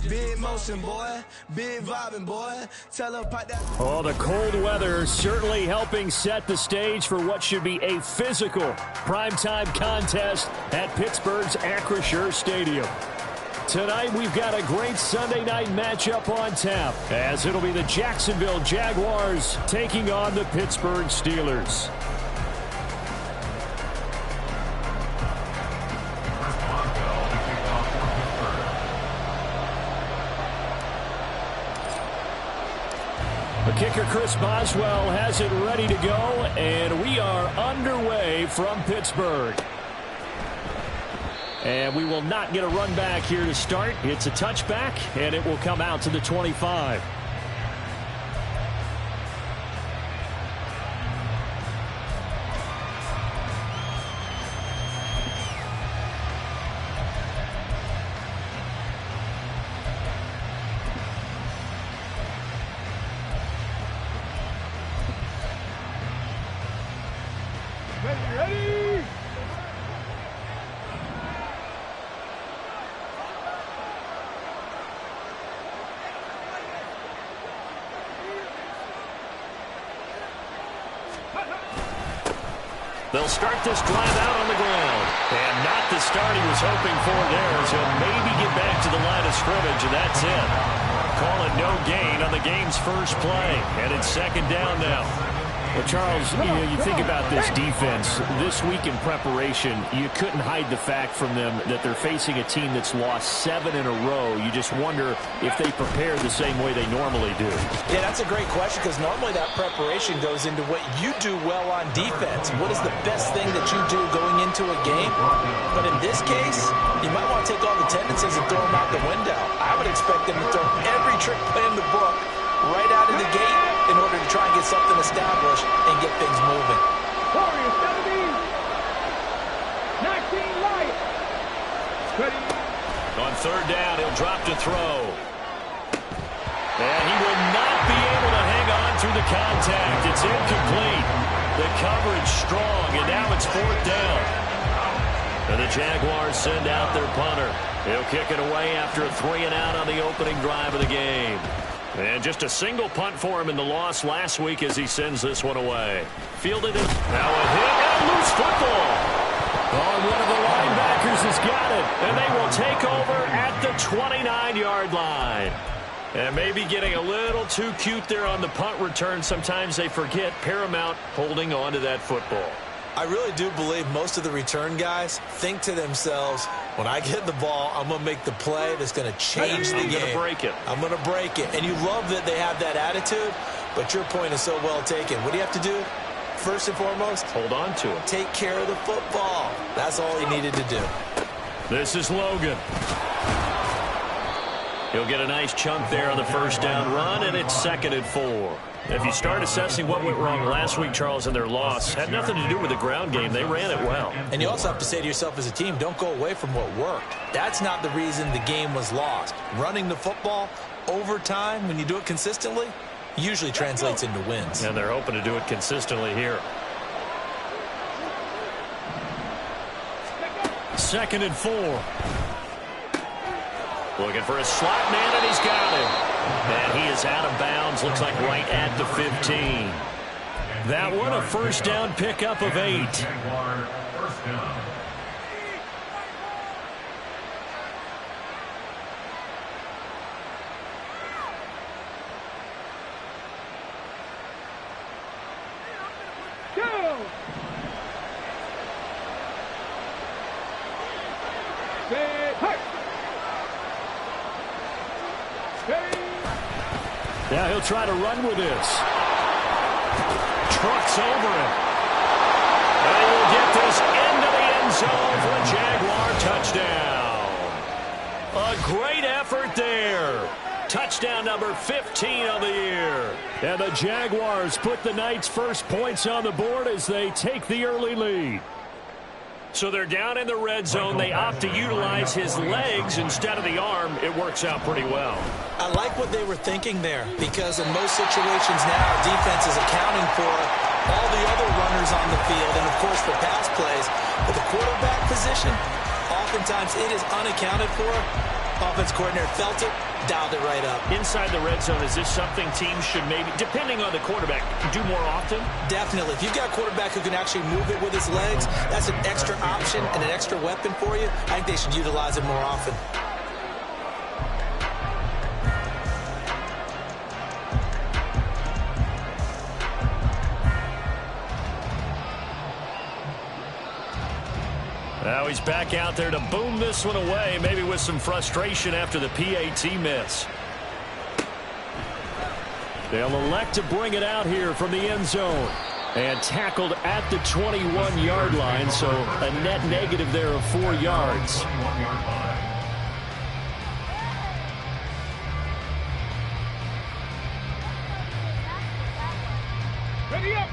Big motion, boy. Big vibing, boy. Tell her pipe that. Oh, the cold weather certainly helping set the stage for what should be a physical primetime contest at Pittsburgh's Acrisure Stadium. Tonight, we've got a great Sunday night matchup on tap, as it'll be the Jacksonville Jaguars taking on the Pittsburgh Steelers. The kicker, Chris Boswell, has it ready to go, and we are underway from Pittsburgh. And we will not get a run back here to start. It's a touchback, and it will come out to the 25. They'll start this drive out on the ground. And not the start he was hoping for there, as he'll maybe get back to the line of scrimmage, and that's it. Call it no gain on the game's first play. And it's second down now. Well, Charles, you think about this defense. This week in preparation, you couldn't hide the fact from them that they're facing a team that's lost 7 in a row. You just wonder if they prepare the same way they normally do. Yeah, that's a great question, because normally that preparation goes into what you do well on defense. What is the best thing that you do going into a game? But in this case, you might want to take all the tendencies and throw them out the window. I would expect them to throw every trick play in the book right out of the gate in order to try and get something established and get things moving. Warriors 17. 19 light. Ready. On third down, he'll drop to throw. And he will not be able to hang on through the contact. It's incomplete. The coverage strong, and now it's fourth down. And the Jaguars send out their punter. He'll kick it away after a 3-and-out on the opening drive of the game. And just a single punt for him in the loss last week as he sends this one away. Fielded it. Now a hit and a loose football. Oh, one of the linebackers has got it. And they will take over at the 29-yard line. And maybe getting a little too cute there on the punt return. Sometimes they forget Paramount holding on to that football. I really do believe most of the return guys think to themselves, when I get the ball, I'm going to make the play that's going to change the game. I'm going to break it. I'm going to break it. And you love that they have that attitude, but your point is so well taken. What do you have to do? First and foremost, hold on to it. Take care of the football. That's all he needed to do. This is Logan. He'll get a nice chunk there on the first down run, and it's 2nd and 4. If you start assessing what went wrong last week, Charles, in their loss, had nothing to do with the ground game. They ran it well. And you also have to say to yourself as a team, don't go away from what worked. That's not the reason the game was lost. Running the football over time, when you do it consistently, usually translates into wins. And they're hoping to do it consistently here. 2nd and 4. Looking for a slot man, and he's got him. And he is out of bounds, looks like right at the 15. That one a first down pickup of 8. First down. Go! Stay high. Now he'll try to run with this. Trucks over him. And he will get this into the end zone for a Jaguar touchdown. A great effort there. Touchdown number 15 on the year. And the Jaguars put the night's first points on the board as they take the early lead. So they're down in the red zone. They opt to utilize his legs instead of the arm. It works out pretty well. I like what they were thinking there, because in most situations now, defense is accounting for all the other runners on the field and, of course, for pass plays. But the quarterback position, oftentimes it is unaccounted for. Offense coordinator felt it, dialed it right up. Inside the red zone, is this something teams should maybe, depending on the quarterback, do more often? Definitely. If you've got a quarterback who can actually move it with his legs, that's an extra option and an extra weapon for you. I think they should utilize it more often. Now he's back out there to boom this one away, maybe with some frustration after the PAT miss. They'll elect to bring it out here from the end zone. And tackled at the 21-yard line, so a net negative there of 4 yards. Ready up.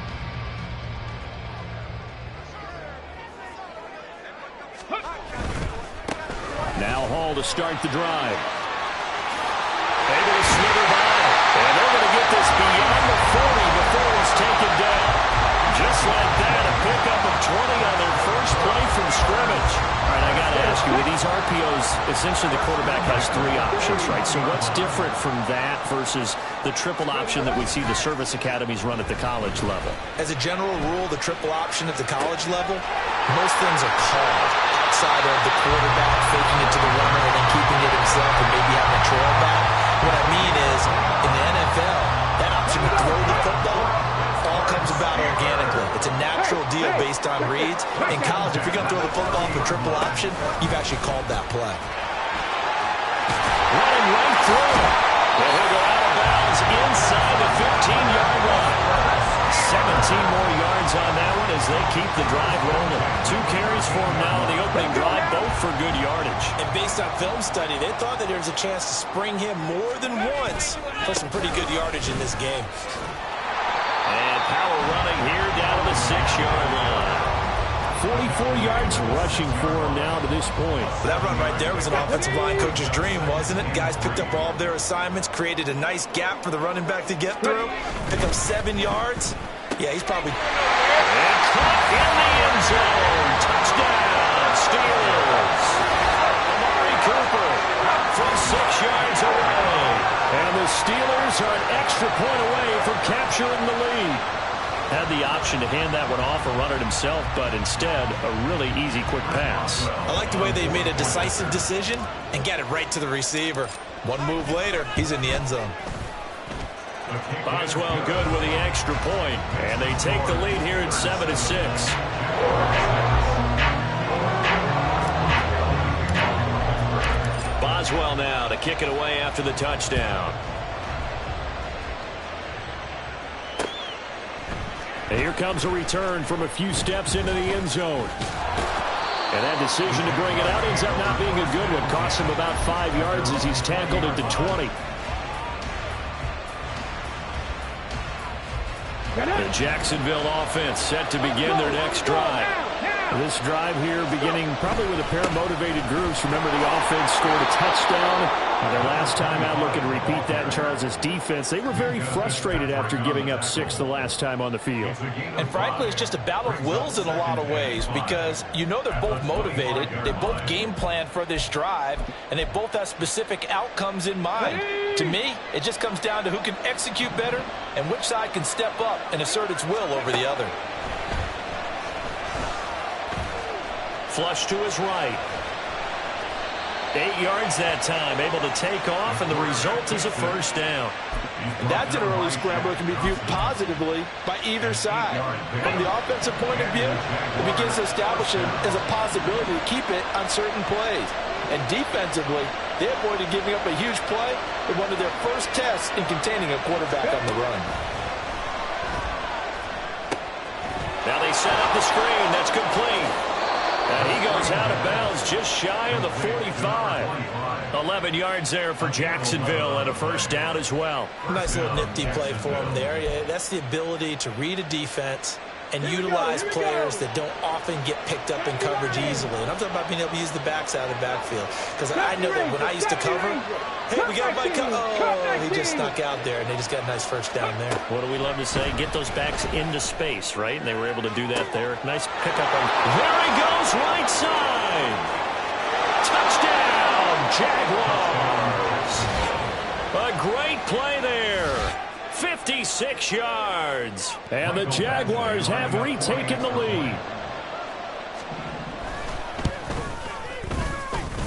Now Hall to start the drive. Able to slither by. And they're going to get this beyond the 40 before he's taken down. Just like that, a pickup of 20 on their first play from scrimmage. All right, I got to ask you, with these RPOs, essentially the quarterback has 3 options, right? So what's different from that versus the triple option that we see the service academies run at the college level? As a general rule, the triple option at the college level, most things are called outside of the quarterback faking it to the runner and then keeping it himself and maybe having a trail back. What I mean is, in the NFL, that option to throw the football all comes about organically. It's a natural deal based on reads. In college, if you're going to throw the football for triple option, you've actually called that play. Running right through. And he'll go out of bounds inside the 15-yard line. 17 more yards on that one as they keep the drive rolling. 2 carries for him now on the opening drive, both for good yardage. And based on film study, they thought that there was a chance to spring him more than once for some pretty good yardage in this game. And power running here down to the 6-yard line. 44 yards rushing for him now to this point. That run right there was an offensive line coach's dream, wasn't it? Guys picked up all of their assignments, created a nice gap for the running back to get through, pick up 7 yards. Yeah, he's probably... And caught in the end zone. Touchdown, Steelers. Amari Cooper from 6 yards away. And the Steelers are an extra point away from capturing the lead. Had the option to hand that one off or run it himself, but instead, a really easy, quick pass. I like the way they made a decisive decision and got it right to the receiver. One move later, he's in the end zone. Boswell good with the extra point, and they take the lead here at 7-6. Boswell now to kick it away after the touchdown. And here comes a return from a few steps into the end zone. And that decision to bring it out ends up not being a good one. Costs him about 5 yards as he's tackled into 20. The Jacksonville offense set to begin their next drive. This drive here beginning probably with a pair of motivated groups. Remember, the offense scored a touchdown. Their last time out, looking to repeat that in Charles' defense. They were very frustrated after giving up 6 the last time on the field. And frankly, it's just a battle of wills in a lot of ways because you know they're both motivated. They both game plan for this drive, and they both have specific outcomes in mind. To me, it just comes down to who can execute better and which side can step up and assert its will over the other. Flush to his right. 8 yards that time, able to take off, and the result is a first down. And that's an early scramble that can be viewed positively by either side. From the offensive point of view, it begins to establish it as a possibility to keep it on certain plays. And defensively, they avoided giving up a huge play in one of their first tests in containing a quarterback on the run. Now they set up the screen. That's complete. And he goes out of bounds just shy of the 45. 11 yards there for Jacksonville and a first down as well. Nice little nifty play for him there. Yeah, that's the ability to read a defense and utilize players that don't often get picked up in coverage easily. And I'm talking about being able to use the backs out of the backfield. Because I know that when I used to cover, hey, we got Mike. Oh, he just snuck out there, and they just got a nice first down there. What do we love to say? Get those backs into space, right? And they were able to do that there. Nice pickup on. There he goes, right side. Touchdown, Jaguars. A great play there. 56 yards. And the Jaguars have retaken the lead.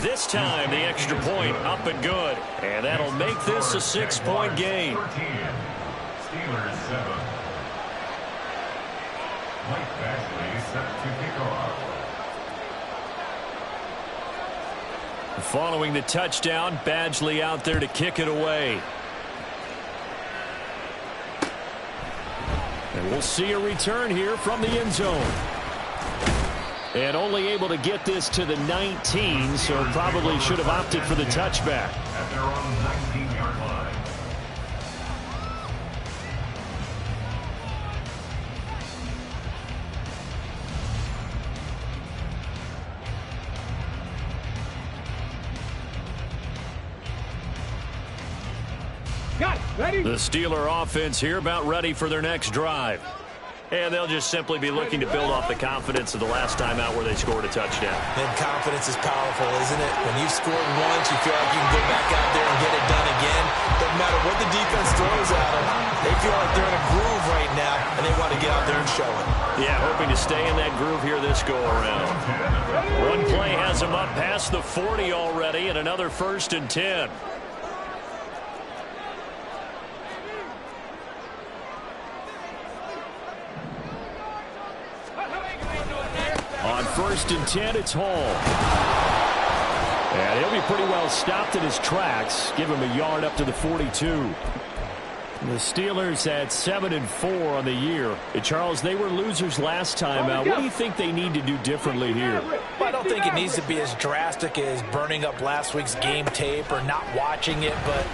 This time, the extra point up and good. And that'll make this a 6-point game. Steelers 7. Mike Badgley set to kick off. Following the touchdown, Badgley out there to kick it away. And we'll see a return here from the end zone. And only able to get this to the 19, so probably should have opted for the touchback. At their own 19-yard line. Got it. Ready? The Steeler offense here about ready for their next drive. And they'll just simply be looking to build off the confidence of the last time out where they scored a touchdown. And confidence is powerful, isn't it? When you've scored once, you feel like you can go back out there and get it done again. Doesn't matter what the defense throws at them. They feel like they're in a groove right now, and they want to get out there and show it. Yeah, hoping to stay in that groove here this go-around. One play has them up past the 40 already, and another 1st and 10. On 1st and 10, it's Hall. And he'll be pretty well stopped in his tracks. Give him a yard up to the 42. The Steelers had 7-4 on the year. And Charles, they were losers last time out. What do you think they need to do differently here? Well, I don't think it needs to be as drastic as burning up last week's game tape or not watching it, but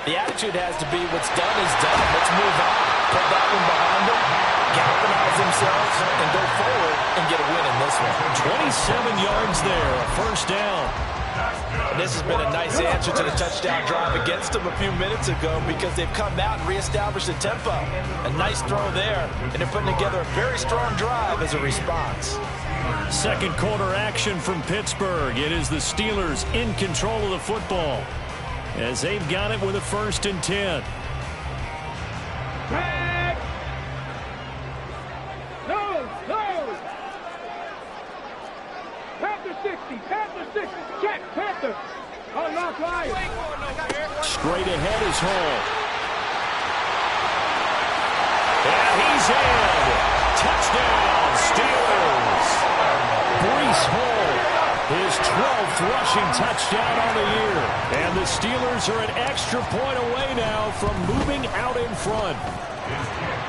the attitude has to be what's done is done. Let's move on. Put that one behind them, galvanize themselves, and go forward and get a win in this one. 27 yards there, a 1st down. And this has been a nice answer to the touchdown drive against them a few minutes ago because they've come out and reestablished the tempo. A nice throw there, and they're putting together a very strong drive as a response. Second quarter action from Pittsburgh. It is the Steelers in control of the football as they've got it with a 1st and 10. Back. No. Panther 60. Panther 60. Check. Panther. Unlock line. Straight ahead is Hall. And he's in. Touchdown, Steelers. Breece Hall, his 12th rushing touchdown on the year. And the Steelers are an extra point away now from moving out in front.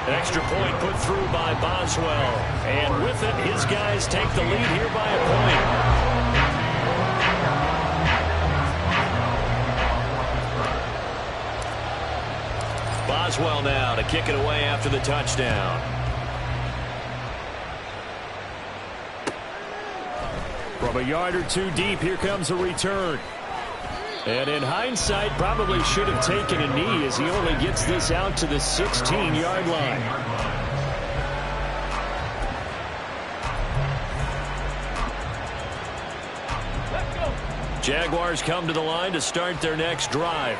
Extra point put through by Boswell. And with it, his guys take the lead here by a point. Boswell now to kick it away after the touchdown. From a yard or two deep, here comes a return. And in hindsight, probably should have taken a knee as he only gets this out to the 16-yard line. Jaguars come to the line to start their next drive.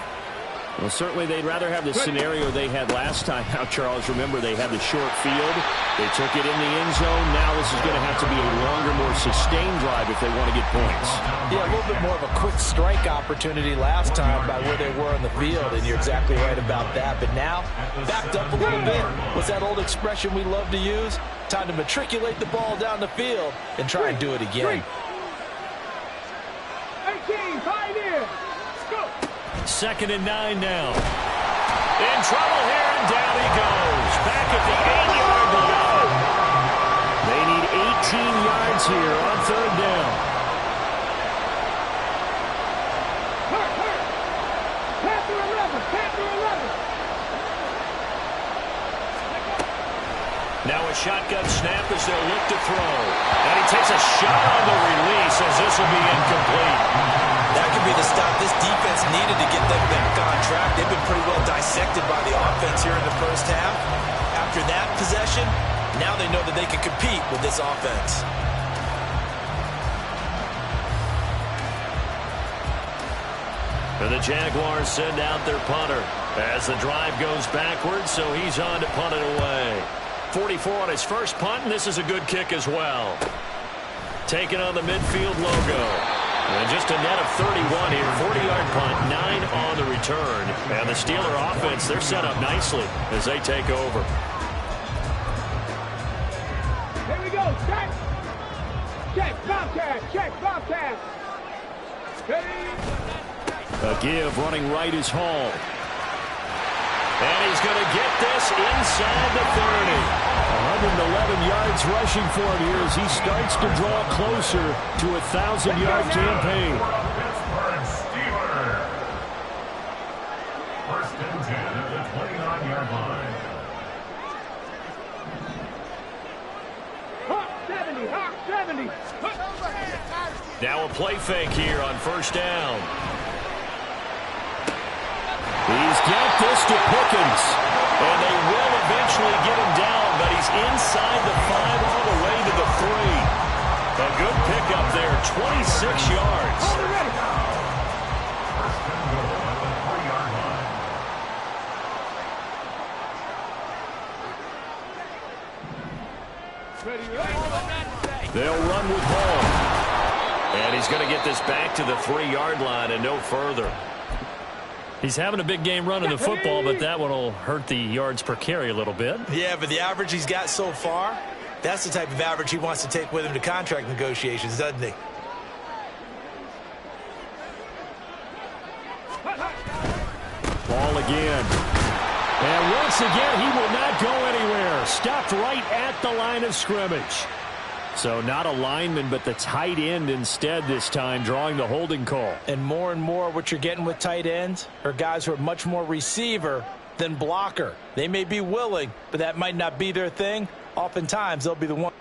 Well, certainly they'd rather have the scenario they had last time out, Charles. Remember, they had the short field. They took it in the end zone. Now this is going to have to be a longer, more sustained drive if they want to get points. Yeah, a little bit more of a quick strike opportunity last time by where they were on the field, and you're exactly right about that. But now, backed up a little bit. What's that old expression we love to use? Time to matriculate the ball down the field and try and do it again. 18, pioneer. Go. 2nd and 9 now. In trouble here, and down he goes. Back at the 8-yard line. They need 18 yards here on 3rd down. Hurt. Panther 11. Now a shotgun snap as they'll look to throw. And he takes a shot on the release as this will be incomplete. That could be the stop this defense needed to get them back on track. They've been pretty well dissected by the offense here in the first half. After that possession, now they know that they can compete with this offense. And the Jaguars send out their punter as the drive goes backwards, so he's on to punt it away. 44 on his first punt, and this is a good kick as well. Taking on the midfield logo. And just a net of 31 here. 40-yard punt, 9 on the return. And the Steeler offense, they're set up nicely as they take over. Here we go. Check. Check. Bobcat. Check. Bobcat. A give running right is Hall. And he's going to get this inside the 30. 111 yards rushing for him here as he starts to draw closer to a 1,000-yard campaign. First and 10 at the 29-yard line. Hawk 70. Hawk 70. Now a play fake here on first down. He's got this to Pickens. And they will eventually get him down, but he's inside the 5 all the way to the 3. A good pickup there, 26 yards. They'll run with Hall. And he's going to get this back to the 3-yard line and no further. He's having a big game running the football, but that one will hurt the yards per carry a little bit. Yeah, but the average he's got so far, that's the type of average he wants to take with him to contract negotiations, doesn't he? Ball again. And once again, he will not go anywhere. Stopped right at the line of scrimmage. So not a lineman, but the tight end instead this time, drawing the holding call. And more what you're getting with tight ends are guys who are much more receiver than blocker. They may be willing, but that might not be their thing. Oftentimes, they'll be the one.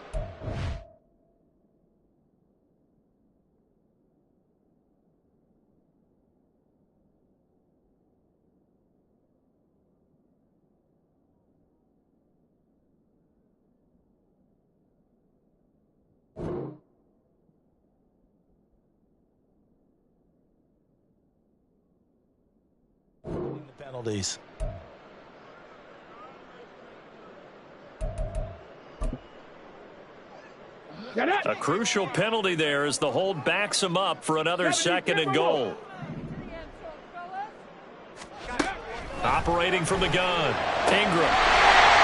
Penalties. A crucial penalty there as the hold backs him up for another 2nd and goal. Operating from the gun, Ingram.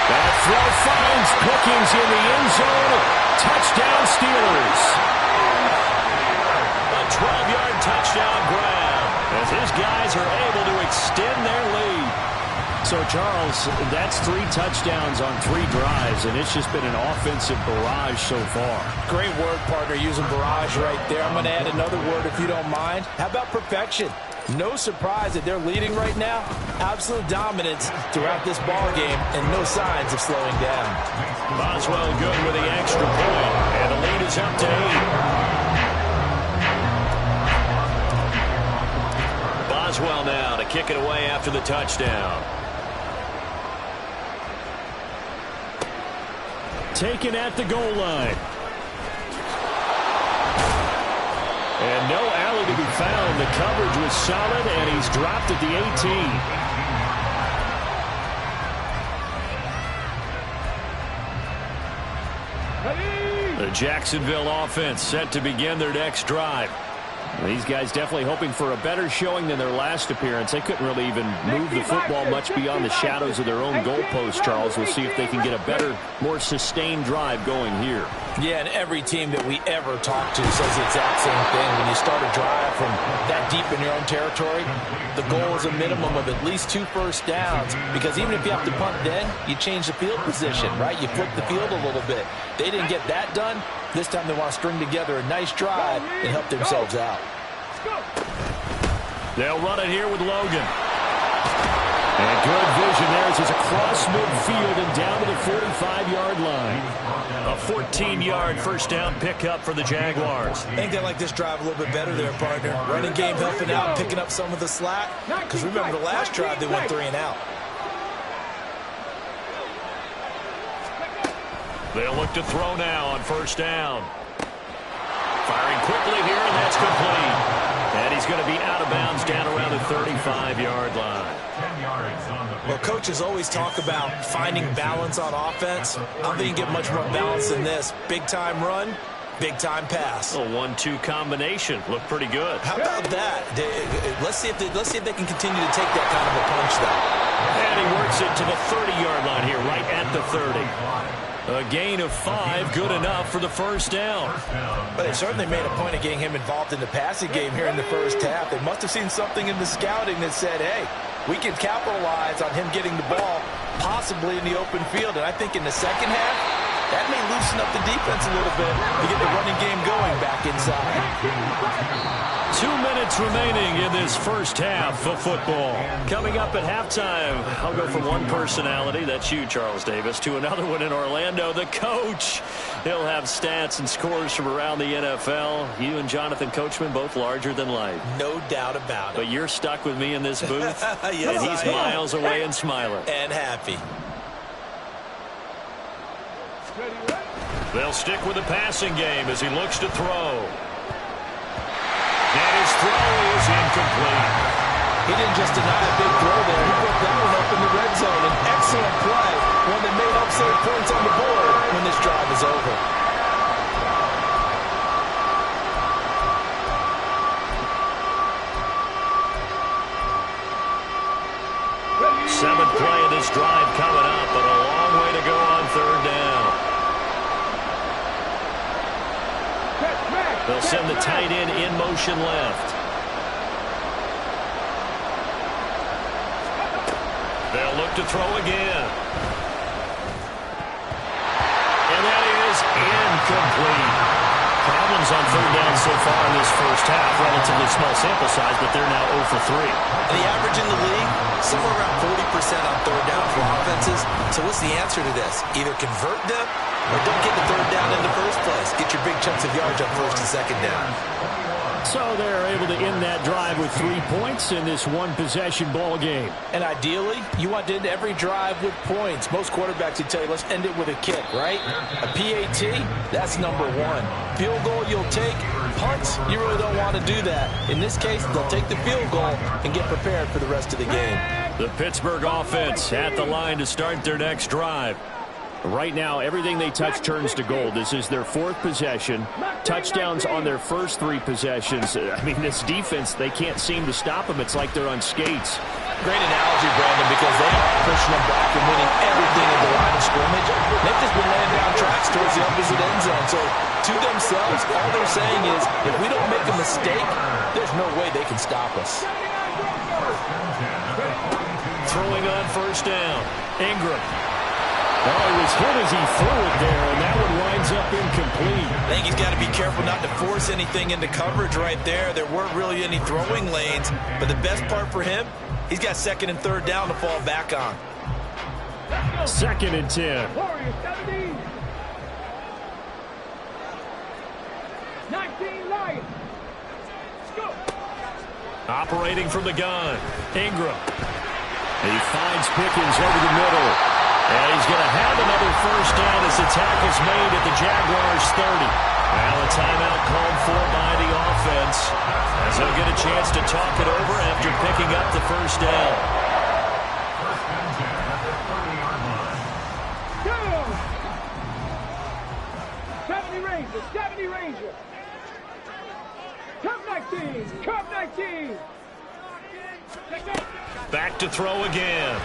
That throw finds Pickens in the end zone. Touchdown Steelers. A 12-yard touchdown grab as his guys are able to extend their lead. So, Charles, that's 3 touchdowns on 3 drives, and it's just been an offensive barrage so far. Great word, partner, using barrage right there. I'm going to add another word if you don't mind. How about perfection? No surprise that they're leading right now. Absolute dominance throughout this ball game and no signs of slowing down. Boswell good with the extra point, and the lead is up to 8. Boswell now to kick it away after the touchdown. Taken at the goal line. And no alley to be found. The coverage was solid, and he's dropped at the 18. The Jacksonville offense set to begin their next drive. These guys definitely hoping for a better showing than their last appearance. They couldn't really even move the football much beyond the shadows of their own goalpost, Charles. We'll see if they can get a better, more sustained drive going here. Yeah, and every team that we ever talk to says the exact same thing. When you start a drive from that deep in your own territory, the goal is a minimum of at least 2 first downs, because even if you have to punt then, you change the field position, right? You flip the field a little bit. They didn't get that done. This time they want to string together a nice drive and help themselves out. They'll run it here with Logan. And good vision there as it's across midfield and down to the 45-yard line. A 14-yard first down pickup for the Jaguars. I think they like this drive a little bit better there, partner. Running game helping out, picking up some of the slack. Because remember the last drive, they went 3 and out. They'll look to throw now on first down. Firing quickly here, and that's complete. And he's going to be out of bounds down around the 35-yard line. Well, coaches always talk about finding balance on offense. I don't think you get much more balance than this. Big-time run, big-time pass. A 1-2 combination. Looked pretty good. How about that? Let's see if they can continue to take that kind of a punch, though. And he works it to the 30-yard line here, right at the 30. A gain of 5, good enough for the first down. But they certainly made a point of getting him involved in the passing game here in the first half. They must have seen something in the scouting that said, hey, we can capitalize on him getting the ball, possibly in the open field. And I think in the second half, that may loosen up the defense a little bit to get the running game going back inside. 2 minutes remaining in this first half of football. Coming up at halftime, I'll go from one personality, that's you, Charles Davis, to another one in Orlando, the coach. He'll have stats and scores from around the NFL. You and Jonathan Coachman, both larger than life. No doubt about it. But you're stuck with me in this booth, yes, and he's miles away and smiling. And happy. They'll stick with the passing game as he looks to throw. And his throw is incomplete. He didn't just deny a big throw there. He put that one up in the red zone. An excellent play. One that made upside points on the board when this drive is over. Seventh play of this drive coming up, but a long way to go on third down. They'll send the tight end in motion left. They'll look to throw again. And that is incomplete. Problems on third down so far in this first half. Relatively small sample size, but they're now 0 for 3. And the average in the league, somewhere around 40% on third down for offenses. So what's the answer to this? Either convert them or don't get the third down in the first place. Get your big chunks of yards on first and second down. So they're able to end that drive with 3 points in this one-possession ball game. And ideally, you want to end every drive with points. Most quarterbacks would tell you, let's end it with a kick, right? A PAT, that's number one. Field goal you'll take. Punts, you really don't want to do that. In this case, they'll take the field goal and get prepared for the rest of the game. The Pittsburgh offense at the line to start their next drive. Right now, everything they touch turns to gold. This is their 4th possession. Touchdowns on their first 3 possessions. I mean, this defense, they can't seem to stop them. It's like they're on skates. Great analogy, Brandon, because they are pushing them back and winning everything at the line of scrimmage. They've just been laying down tracks towards the opposite end zone. So, to themselves, all they're saying is, if we don't make a mistake, there's no way they can stop us. Throwing on first down. Ingram. Oh, he was hit as he threw it there, and that one winds up incomplete. I think he's got to be careful not to force anything into coverage right there. There weren't really any throwing lanes, but the best part for him, he's got second and third down to fall back on. 2nd and 10. Warriors 17. 19 Lions. Let's go. Operating from the gun. Ingram. He finds Pickens over the middle. And he's going to have another first down as the tackle's made at the Jaguars' 30. Well, a timeout called for by the offense as they'll get a chance to talk it over after picking up the first down. Go! 70 Rangers, 70 Rangers. Cup 19, Cup 19. Back to throw again.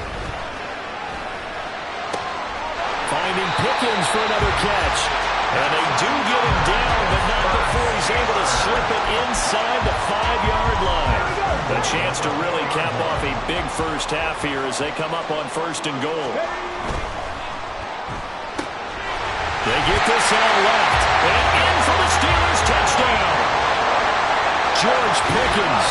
Finding Pickens for another catch. And they do get him down, but not before he's able to slip it inside the 5-yard line. A chance to really cap off a big first half here as they come up on first and goal. They get this on left. And in for the Steelers touchdown. George Pickens,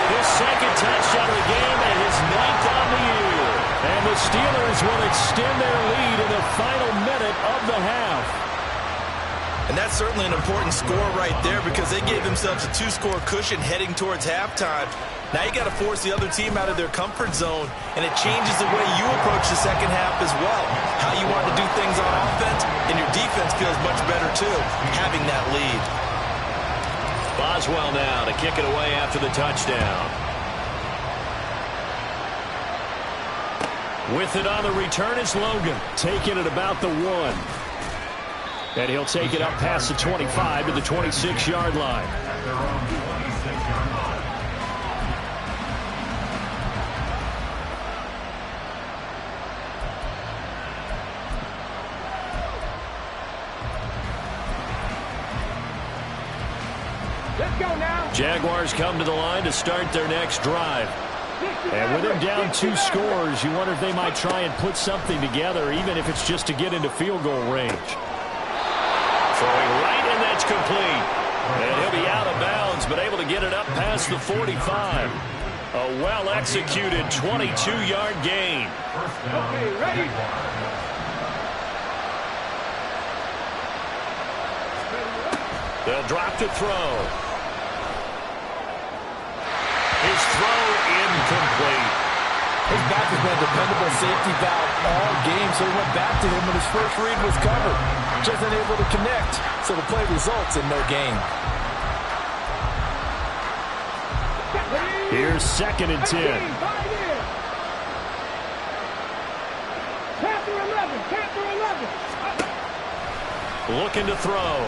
his 2nd touchdown of the game and his 9th on the year. And the Steelers will extend their lead in the final minute of the half. And that's certainly an important score right there because they gave themselves a 2-score cushion heading towards halftime. Now you got to force the other team out of their comfort zone, and it changes the way you approach the second half as well. How you want to do things on offense, and your defense feels much better too, having that lead. Boswell now to kick it away after the touchdown. With it on the return is Logan, taking it about the 1. And he'll take it up past the 25 to the 26-yard line. Let's go now. Jaguars come to the line to start their next drive. And with them down 2 scores, you wonder if they might try and put something together, even if it's just to get into field goal range. Throwing right, and that's complete. And he'll be out of bounds, but able to get it up past the 45. A well-executed 22-yard gain. Okay, ready? They'll drop to throw. His throw incomplete. His back has been a dependable safety valve all game, so he went back to him when his first read was covered. Just unable to connect, so the play results in no gain. Here's 2nd and 10. Panther 11, Panther 11. Looking to throw.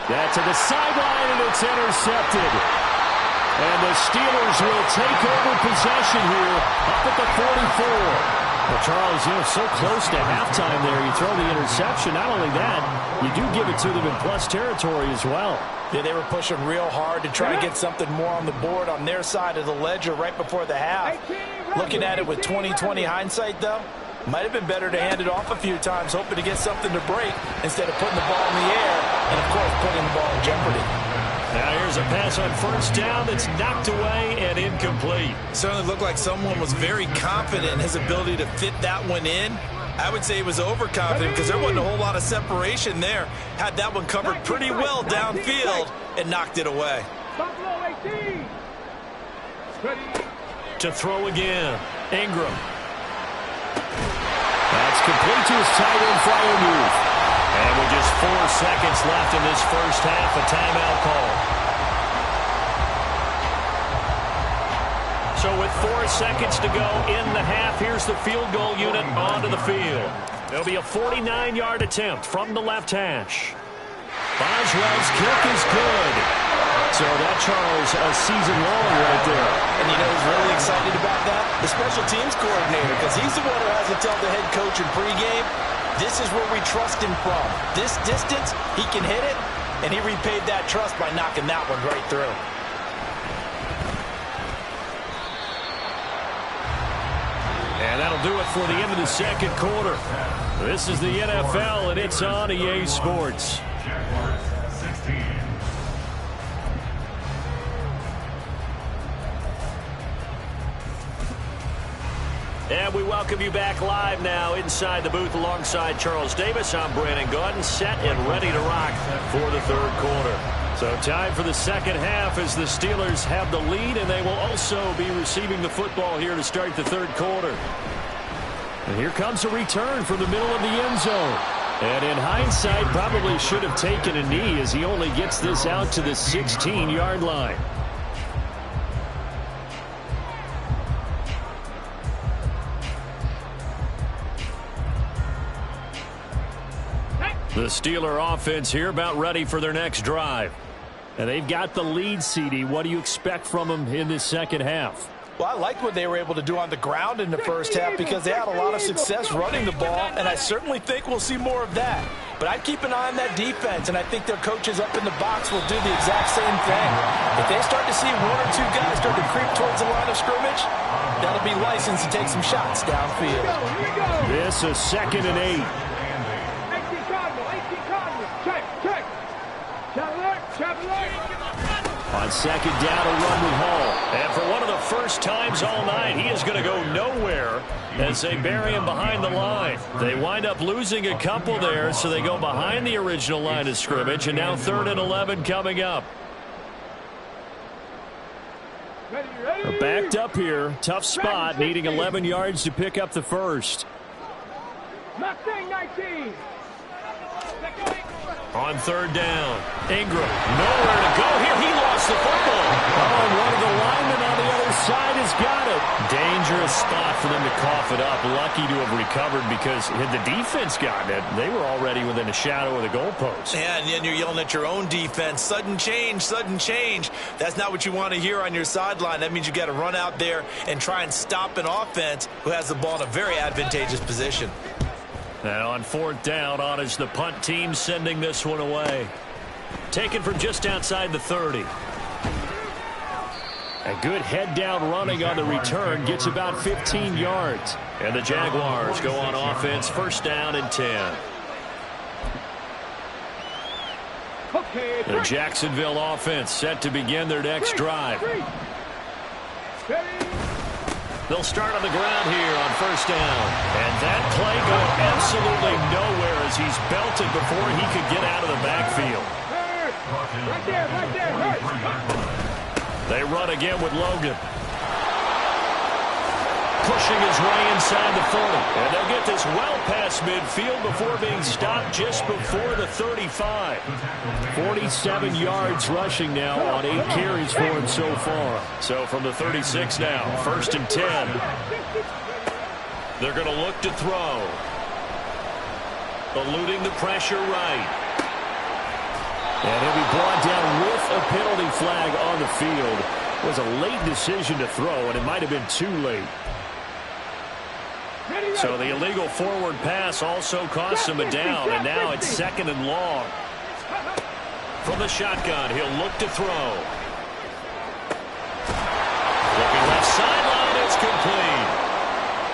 That's to the sideline, and it's intercepted. And the Steelers will take over possession here up at the 44. Well, Charles, so close to halftime there. You throw the interception. Not only that, you do give it to them in plus territory as well. Yeah, they were pushing real hard to try to get something more on the board on their side of the ledger right before the half. Looking at it with 20/20 hindsight, though, might have been better to hand it off a few times, hoping to get something to break instead of putting the ball in the air and, of course, putting the ball in jeopardy. Now here's a pass on first down that's knocked away and incomplete. Certainly looked like someone was very confident in his ability to fit that one in. I would say he was overconfident because there wasn't a whole lot of separation there. Had that one covered pretty well downfield and knocked it away. Buffalo 18. Ready? To throw again. Ingram. That's complete to his tight end, Freiermuth. And with just 4 seconds left in this first half, a timeout call. So with 4 seconds to go in the half, here's the field goal unit onto the field. There'll be a 49-yard attempt from the left hash. Boswell's kick is good. So that, Charles, a season long right there. And you know who's really excited about that? The special teams coordinator, because he's the one who has to tell the head coach in pregame, this is where we trust him from. This distance, he can hit it, and he repaid that trust by knocking that one right through. And that'll do it for the end of the second quarter. This is the NFL, and it's on EA Sports. Jaguars 16. And we welcome you back live now inside the booth alongside Charles Davis. I'm Brandon Gaudin, set and ready to rock for the third quarter. So time for the second half as the Steelers have the lead, and they will also be receiving the football here to start the third quarter. And here comes a return from the middle of the end zone. And in hindsight, probably should have taken a knee as he only gets this out to the 16-yard line. The Steeler offense here about ready for their next drive. And they've got the lead, CD. What do you expect from them in this second half? Well, I liked what they were able to do on the ground in the first half because they had a lot of success running the ball, and I certainly think we'll see more of that. But I'd keep an eye on that defense, and I think their coaches up in the box will do the exact same thing. If they start to see 1 or 2 guys start to creep towards the line of scrimmage, that'll be licensed to take some shots downfield. This is 2nd and 8. On second down, a run with Hall. And for one of the first times all night, he is going to go nowhere as they bury him behind the line. They wind up losing a couple there, so they go behind the original line of scrimmage, and now 3rd and 11 coming up. They're backed up here. Tough spot, needing 11 yards to pick up the first. Mustang 19. On third down, Ingram, nowhere to go here. He lost the football. Oh, and one of the linemen on the other side has got it. Dangerous spot for them to cough it up. Lucky to have recovered because had the defense gotten it, they were already within a shadow of the goalpost. Yeah, and then you're yelling at your own defense. Sudden change, sudden change. That's not what you want to hear on your sideline. That means you got to run out there and try and stop an offense who has the ball in a very advantageous position. And on fourth down, on is the punt team sending this one away. Taken from just outside the 30. A good head-down running on the return gets about 15 yards. And the Jaguars go on offense, first down and 10. The Jacksonville offense set to begin their next drive. They'll start on the ground here on first down. And that play going absolutely nowhere as he's belted before he could get out of the backfield. Right there. They run again with Logan. Pushing his way inside the 40. And they'll get this well past midfield before being stopped just before the 35. 47 yards rushing now on 8 carries for him so far. So from the 36 now, first and 10. They're going to look to throw. Eluding the pressure right. And he'll be brought down with a penalty flag on the field. It was a late decision to throw, and it might have been too late. So the illegal forward pass also cost him a down, and now it's second and long. From the shotgun, he'll look to throw. Looking left sideline, it's complete.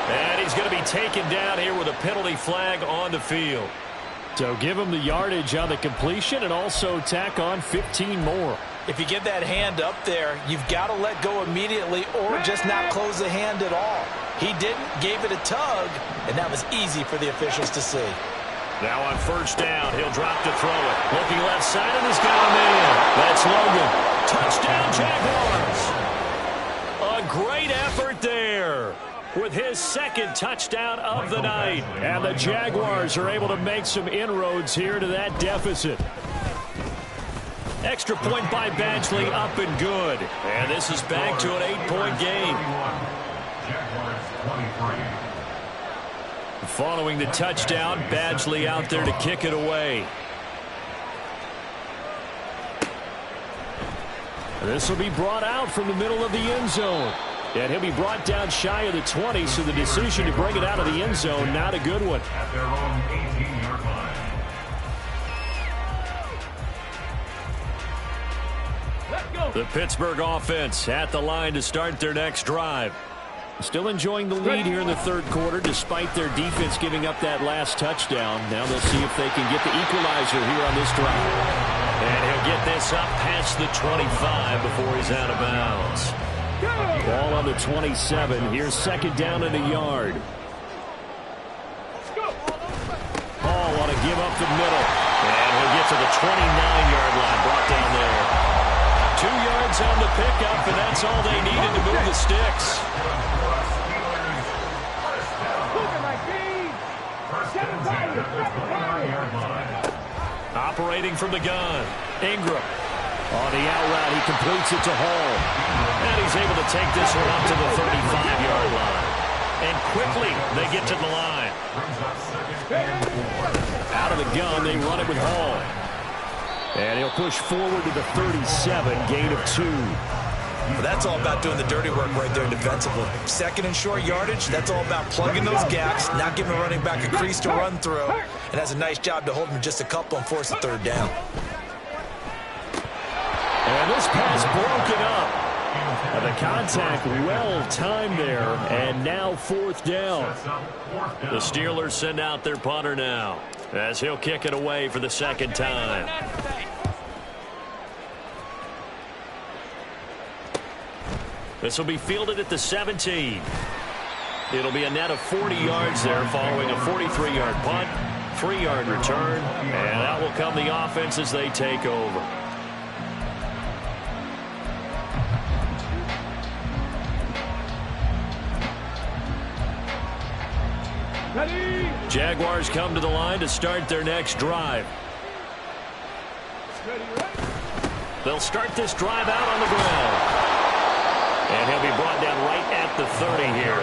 And he's going to be taken down here with a penalty flag on the field. So give him the yardage on the completion and also tack on 15 more. If you get that hand up there, you've got to let go immediately or just not close the hand at all. He didn't, gave it a tug, and that was easy for the officials to see. Now on first down, he'll drop to throw it. Looking left side, and he's got him in. That's Logan. Touchdown, Jaguars. A great effort there with his second touchdown of the night. And the Jaguars are able to make some inroads here to that deficit. Extra point by Badgley, up and good. And this is back to an 8-point game. Following the touchdown, Badgley out there to kick it away. This will be brought out from the middle of the end zone. And he'll be brought down shy of the 20, so the decision to bring it out of the end zone, not a good one. At their own 18-yard line. The Pittsburgh offense at the line to start their next drive. Still enjoying the lead here in the third quarter, despite their defense giving up that last touchdown. Now they'll see if they can get the equalizer here on this drive. And he'll get this up past the 25 before he's out of bounds. Ball on the 27. Here's second down and a yard. Hall want to give up the middle. And he'll get to the 29-yard line, brought down there. 2 yards on the pickup, and that's all they needed to move the sticks. Operating from the gun, Ingram. On the out route, he completes it to Hall. And he's able to take this one up to the 35-yard line. And quickly, they get to the line. Out of the gun, they run it with Hall. And he'll push forward to the 37, gain of 2. Well, that's all about doing the dirty work right there defensively. Second and short yardage, that's all about plugging those gaps, not giving a running back a crease to run through, and has a nice job to hold him just a couple and force a third down. And this pass broken up. And the contact well-timed there, and now fourth down. The Steelers send out their punter now, as he'll kick it away for the second time. This will be fielded at the 17. It'll be a net of 40 yards there following a 43-yard punt, 3-yard return, and that will come the offense as they take over. Ready? Jaguars come to the line to start their next drive. They'll start this drive out on the ground. And he'll be brought down right at the 30 here.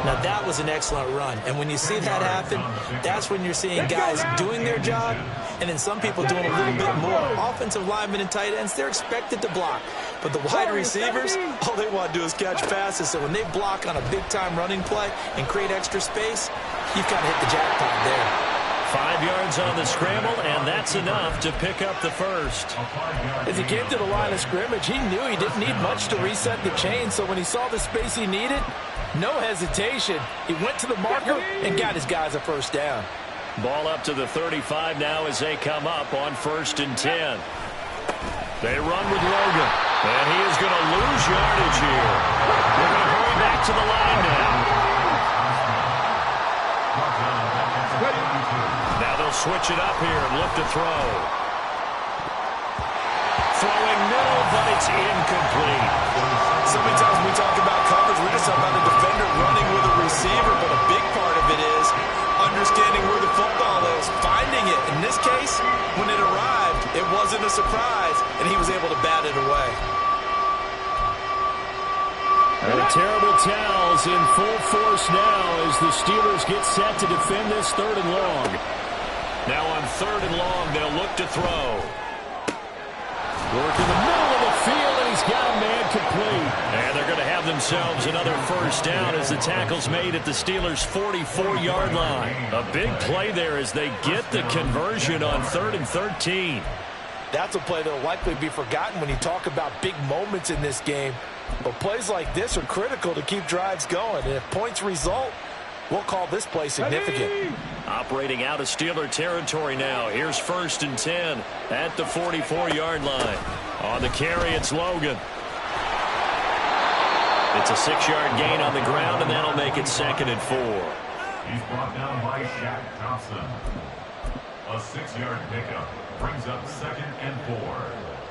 Now, that was an excellent run. And when you see that happen, that's when you're seeing guys doing their job and then some people doing a little bit more. Offensive linemen and tight ends, they're expected to block. But the wide receivers, all they want to do is catch passes. So when they block on a big-time running play and create extra space, you've got to hit the jackpot there. 5 yards on the scramble, and that's enough to pick up the first. As he came to the line of scrimmage, he knew he didn't need much to reset the chain. So when he saw the space he needed, no hesitation. He went to the marker and got his guys a first down. Ball up to the 35 now as they come up on 1st and 10. They run with Logan, and he is going to lose yardage here. They're going to hurry back to the line now. Now they'll switch it up here and look to throw. Throwing middle, but it's incomplete. So many times when we talk about coverage, we're just talking about the defender running with a receiver, but a big part of it is understanding where the football is, finding it. In this case, when it arrived, it wasn't a surprise, and he was able to bat it away. And the terrible towels in full force now as the Steelers get set to defend this 3rd and long. Now on 3rd and long, they'll look to throw. Work in the middle of the field, and he's got a man complete. And they're going to have themselves another first down as the tackle's made at the Steelers' 44-yard line. A big play there as they get the conversion on 3rd and 13. That's a play that will likely be forgotten when you talk about big moments in this game. But plays like this are critical to keep drives going. And if points result, we'll call this play significant. Operating out of Steeler territory now. Here's 1st and 10 at the 44-yard line. On the carry, it's Logan. It's a 6-yard gain on the ground, and that'll make it 2nd and 4. He's brought down by Shaq Thompson. A 6-yard pickup brings up 2nd and 4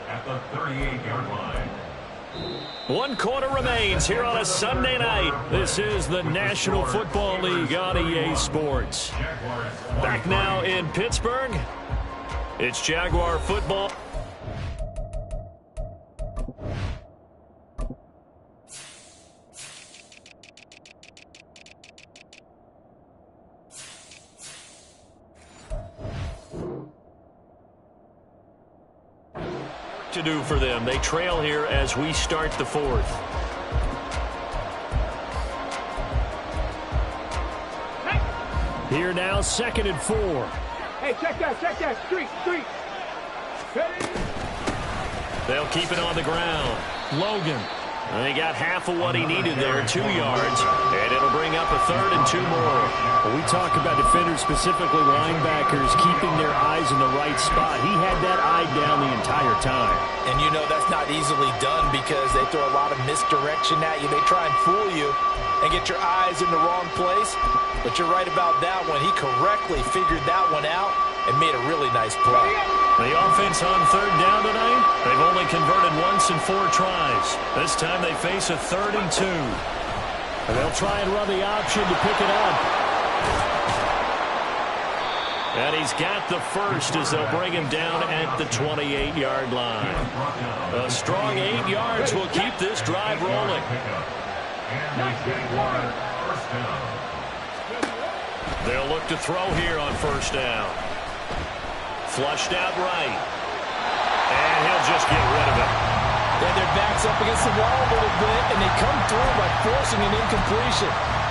at the 38-yard line. 1 quarter remains here on a Sunday night. This is the National Football League on EA Sports. Back now in Pittsburgh. It's Jaguar football. To do for them. They trail here as we start the 4th. Here now, 2nd and 4. Hey, check that. Street. They'll keep it on the ground. Logan. They got half of what he needed there, 2 yards, and it'll bring up a 3rd and 2 more. Well, we talk about defenders, specifically linebackers, keeping their eyes in the right spot. He had that eye down the entire time. And you know that's not easily done because they throw a lot of misdirection at you. They try and fool you and get your eyes in the wrong place. But you're right about that one. He correctly figured that one out and made a really nice play. The offense on 3rd down tonight, they've only converted once in 4 tries. This time they face a 3rd and 2. And they'll try and run the option to pick it up. And he's got the first as they'll bring him down at the 28-yard line. A strong 8 yards will keep this drive rolling. They'll look to throw here on 1st down. Flushed out right. And he'll just get rid of it. Yeah, their back's up against the wall a little bit, and they come through by forcing an incompletion.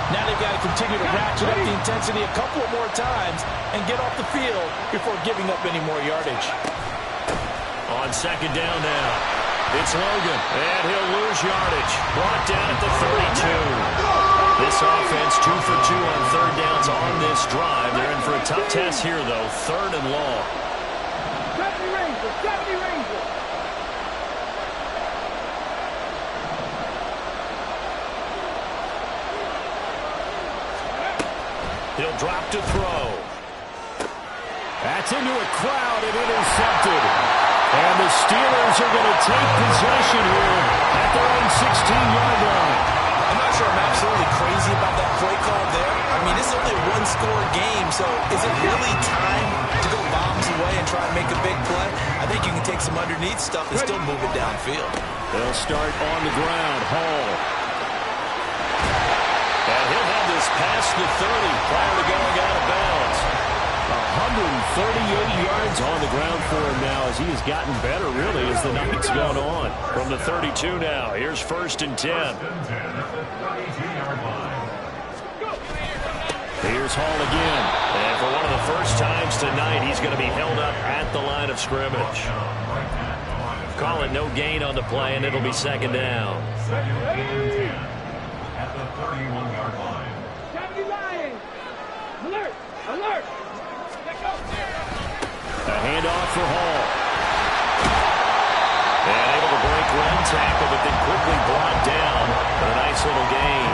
Now they've got to continue to ratchet up the intensity a couple of more times and get off the field before giving up any more yardage. On 2nd down now, it's Logan, and he'll lose yardage. Brought down at the 32. This offense 2 for 2 on 3rd downs on this drive. They're in for a tough test here, though, 3rd and long. 70 Rangers. He'll drop to throw. That's into a crowd and intercepted. And the Steelers are going to take possession here at their own 16-yard line. I'm not sure I'm absolutely crazy about that play call there. I mean, this is only a 1-score game, so is it really time to go bomb some away and try and make a big play. I think you can take some underneath stuff and still move it downfield. They'll start on the ground. Hall. And he'll have this past the 30 prior to going out of bounds. 138 yards on the ground for him now as he has gotten better, really, as the night's gone on. From the 32 now, here's 1st and 10. Here's Hall again. And for one of the first times tonight, he's going to be held up at the line of scrimmage. Call it no gain on the play, and it'll be 2nd down. At the 31-yard line. Alert! Alert! A handoff for Hall. And able to break one tackle, but then quickly brought down for a nice little gain.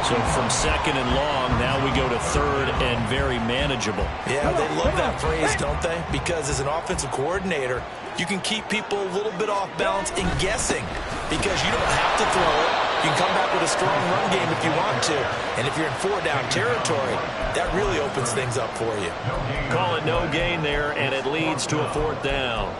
So from 2nd and long, now we go to 3rd and very manageable. Yeah, they love that phrase, don't they? Because as an offensive coordinator, you can keep people a little bit off balance and guessing because you don't have to throw it. You can come back with a strong run game if you want to. And if you're in 4-down territory, that really opens things up for you. Call it no gain there, and it leads to a 4th down.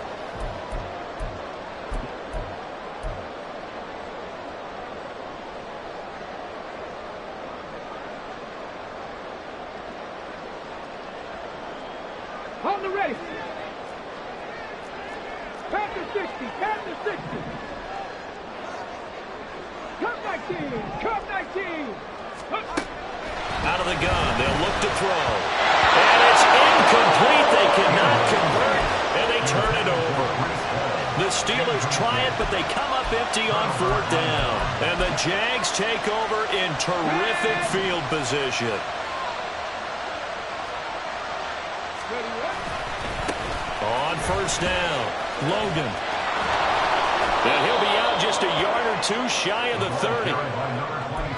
On the ready. Panther 60, Panther 60. Cup 19, Cup 19. Out of the gun, they'll look to throw. And it's incomplete. They cannot convert, and they turn it over. The Steelers try it, but they come up empty on 4th down. And the Jags take over in terrific field position. On 1st down, Logan. And he'll be out just a yard or two shy of the 30.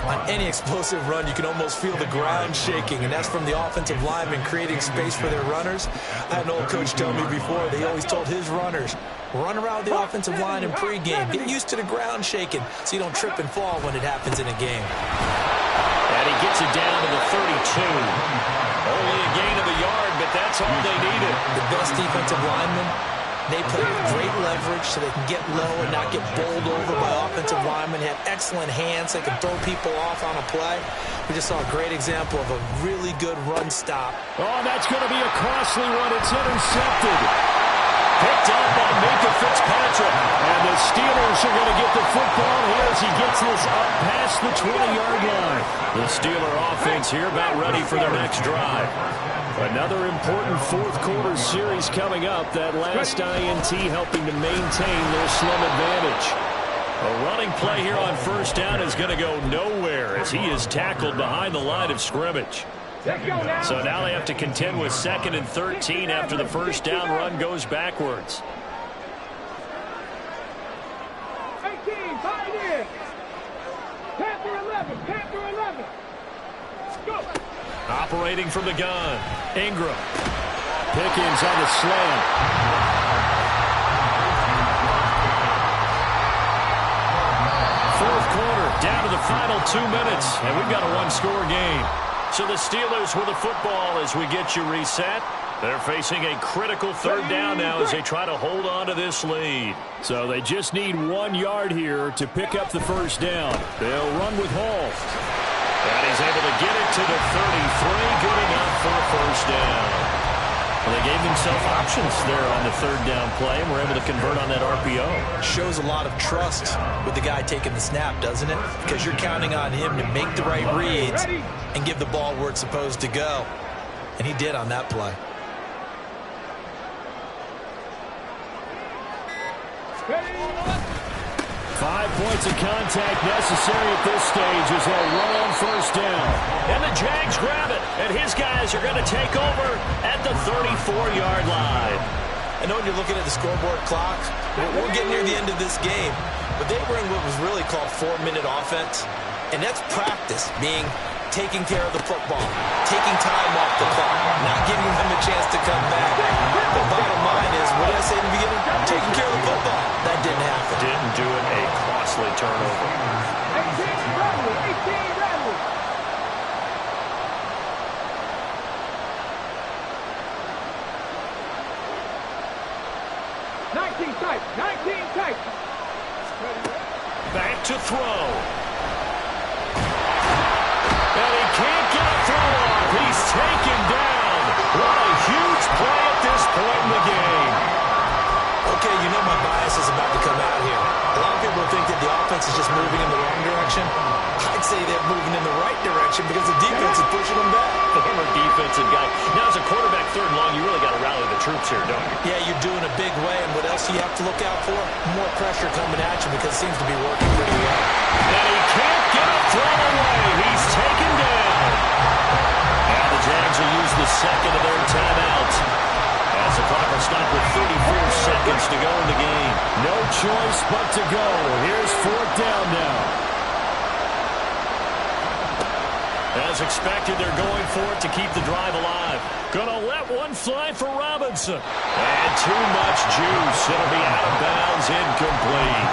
On any explosive run, you can almost feel the ground shaking, and that's from the offensive linemen creating space for their runners. I had an old coach tell me before, they always told his runners, run around the offensive line in pregame. Get used to the ground shaking so you don't trip and fall when it happens in a game. And he gets it down to the 32. Only a gain of a yard, but that's all they needed. The best defensive linemen, they play with great leverage so they can get low and not get bowled over by offensive linemen. They have excellent hands. They can throw people off on a play. We just saw a great example of a really good run stop. Oh, that's going to be a costly one. It's intercepted. Picked up by Minkah Fitzpatrick. And the Steelers are going to get the football here as he gets this up past the 20-yard line. The Steeler offense here about ready for their next drive. Another important 4th quarter series coming up. That last INT helping to maintain their slim advantage. A running play here on 1st down is going to go nowhere as he is tackled behind the line of scrimmage. So now they have to contend with 2nd and 13 after the 1st down run goes backwards. 18, Pioneer. Panther 11, Panther 11. Go. Operating from the gun, Ingram. Pickens on the slant. 4th quarter, down to the final 2 minutes, and we've got a one-score game. So the Steelers with the football as we get you reset. They're facing a critical 3rd down now as they try to hold on to this lead. So they just need 1 yard here to pick up the 1st down. They'll run with Hall. And he's able to get it to the 33. Good enough for a 1st down. Well, they gave themselves options there on the 3rd down play and were able to convert on that RPO. Shows a lot of trust with the guy taking the snap, doesn't it? Because you're counting on him to make the right reads and give the ball where it's supposed to go. And he did on that play. Ready. 5 points of contact necessary at this stage as they'll run on 1st down. And the Jags grab it, and his guys are going to take over at the 34-yard line. I know when you're looking at the scoreboard clock, we're getting near the end of this game, but they were in what was really called 4-minute offense, and that's practice, meaning taking care of the football, taking time off the clock, not giving them a chance to come back. The bottom line is, what did I say in the beginning? Taking care of the football. That didn't happen. Didn't do it, a costly turnover. 18 Redwood, 18 Redwood. tight. 19 tight. Back to throw. And he can't get a throw off. He's taken down. What a huge play at this point in the game. Okay, you know my bias is about to come out here. A lot of people think that the offense is just moving in the wrong direction. I'd say they're moving in the right direction because the defense is pushing them back. Former defensive guy. Now, as a quarterback, third and long, you really got to rally the troops here, don't you? Yeah, you're doing a big way, and what else do you have to look out for? More pressure coming at you because it seems to be working pretty well. And he can't get a throw away. He's taken down. And the Jags will use the second of their timeouts. As the clock will stop with 34 seconds to go in the game. No choice but to go. Here's fourth down now. As expected, they're going for it to keep the drive alive. Gonna let one fly for Robinson. And too much juice. It'll be out of bounds, incomplete.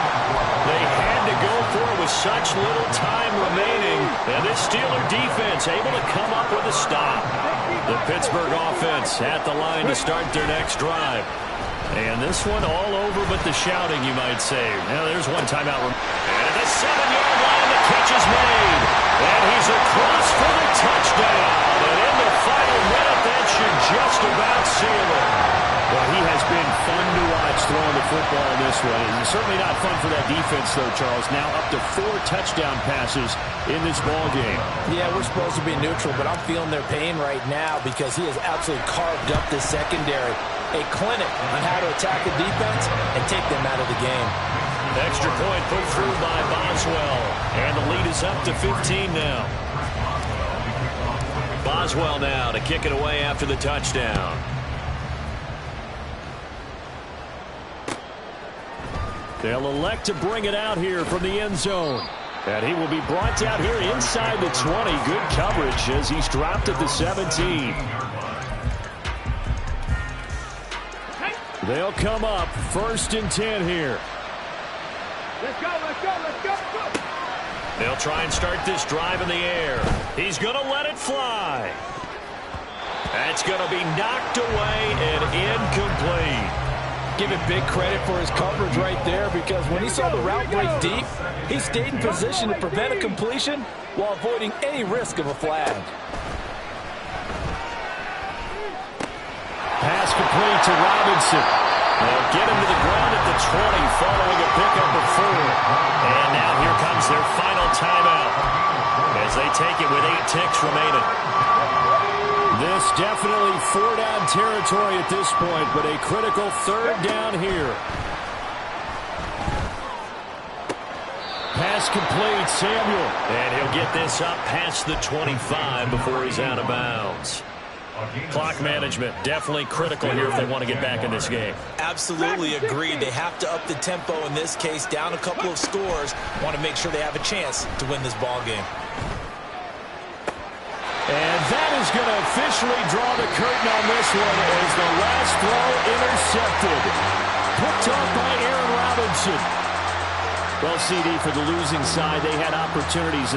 They had to go for it with such little time remaining. And this Steeler defense able to come up with a stop. The Pittsburgh offense at the line to start their next drive. And this one all over but the shouting, you might say. Now there's one timeout. And at the 7-yard line, the catch is made. And he's across for the touchdown. And in the final minute, that should just about seal it. Well, he has been fun to watch throwing the football in this one. It's certainly not fun for that defense, though, Charles. Now up to 4 touchdown passes in this ball game. Yeah, we're supposed to be neutral, but I'm feeling their pain right now because he has absolutely carved up this secondary. A clinic on how to attack the defense and take them out of the game. Extra point put through by Boswell. And the lead is up to 15 now. Boswell now to kick it away after the touchdown. They'll elect to bring it out here from the end zone. And he will be brought out here inside the 20. Good coverage as he's dropped at the 17. They'll come up 1st and 10 here. Let's go, let's go, let's go, let's go. They'll try and start this drive in the air. He's going to let it fly. That's going to be knocked away and incomplete. Give him big credit for his coverage right there because when he saw the route break deep, he stayed in position to prevent a completion while avoiding any risk of a flag. Pass complete to Robinson. They'll get him to the ground at the 20 following a pickup of 4. And now here comes their final timeout as they take it with 8 ticks remaining. This definitely 4-down territory at this point, but a critical 3rd down here. Pass complete, Samuel. And he'll get this up past the 25 before he's out of bounds. Clock management definitely critical here if they want to get back in this game. Absolutely agreed. They have to up the tempo in this case, down a couple of scores. Want to make sure they have a chance to win this ball game. And that is going to officially draw the curtain on this one as the last throw intercepted. Picked off by Aaron Robinson. Well, CD, for the losing side, they had opportunities.